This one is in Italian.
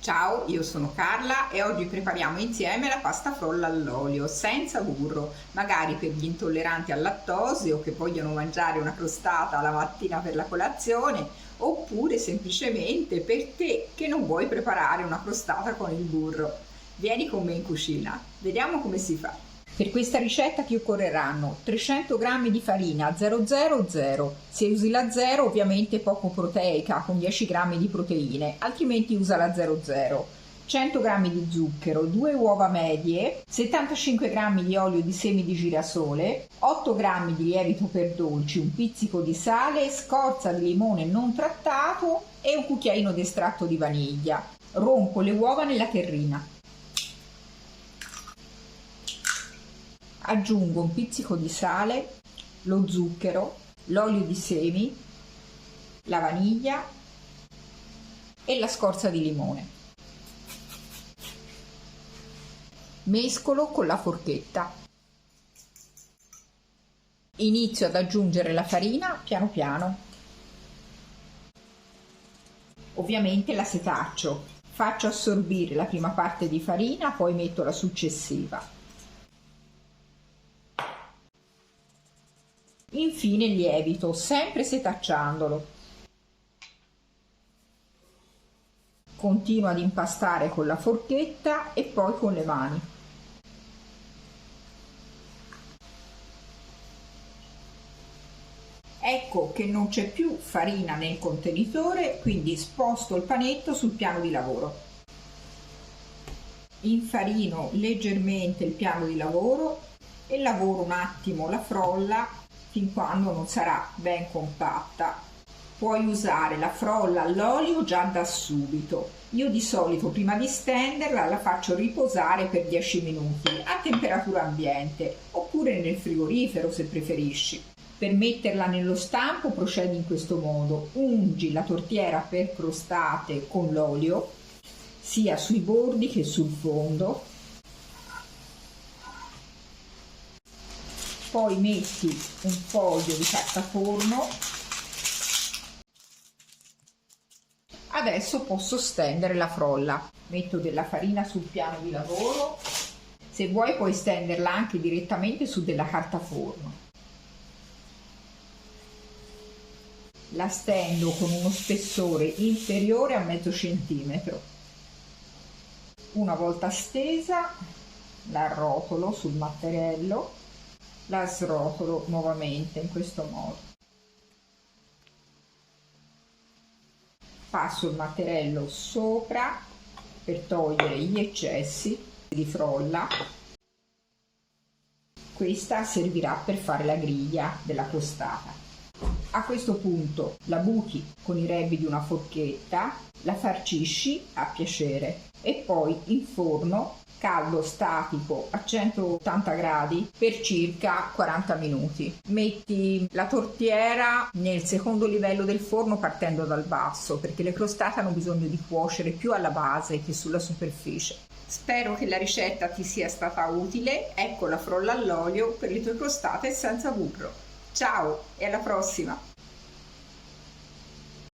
Ciao, io sono Carla e oggi prepariamo insieme la pasta frolla all'olio senza burro, magari per gli intolleranti al lattosio o che vogliono mangiare una crostata la mattina per la colazione, oppure semplicemente per te che non vuoi preparare una crostata con il burro. Vieni con me in cucina, vediamo come si fa. Per questa ricetta ti occorreranno 300 g di farina 000, se usi la 0 ovviamente poco proteica con 10 g di proteine, altrimenti usa la 00, 100 g di zucchero, 2 uova medie, 75 g di olio di semi di girasole, 8 g di lievito per dolci, un pizzico di sale, scorza di limone non trattato e un cucchiaino di estratto di vaniglia. Rompo le uova nella terrina. Aggiungo un pizzico di sale, lo zucchero, l'olio di semi, la vaniglia e la scorza di limone. Mescolo con la forchetta. Inizio ad aggiungere la farina piano piano. Ovviamente la setaccio. Faccio assorbire la prima parte di farina, poi metto la successiva. Infine il lievito, sempre setacciandolo. Continuo ad impastare con la forchetta e poi con le mani. Ecco che non c'è più farina nel contenitore, quindi sposto il panetto sul piano di lavoro. Infarino leggermente il piano di lavoro e lavoro un attimo la frolla fin quando non sarà ben compatta. Puoi usare la frolla all'olio già da subito. Io di solito prima di stenderla la faccio riposare per 10 minuti a temperatura ambiente oppure nel frigorifero se preferisci. Per metterla nello stampo procedi in questo modo: ungi la tortiera per crostate con l'olio sia sui bordi che sul fondo. Poi metti un foglio di carta forno. Adesso posso stendere la frolla. Metto della farina sul piano di lavoro. Se vuoi puoi stenderla anche direttamente su della carta forno. La stendo con uno spessore inferiore a mezzo centimetro. Una volta stesa, la arrotolo sul matterello. La srotolo nuovamente in questo modo. Passo il matterello sopra per togliere gli eccessi di frolla. Questa servirà per fare la griglia della crostata. A questo punto la buchi con i rebbi di una forchetta, la farcisci a piacere e poi in forno caldo statico a 180 gradi per circa 40 minuti. Metti la tortiera nel secondo livello del forno partendo dal basso, perché le crostate hanno bisogno di cuocere più alla base che sulla superficie. Spero che la ricetta ti sia stata utile. Ecco la frolla all'olio per le tue crostate senza burro. Ciao e alla prossima!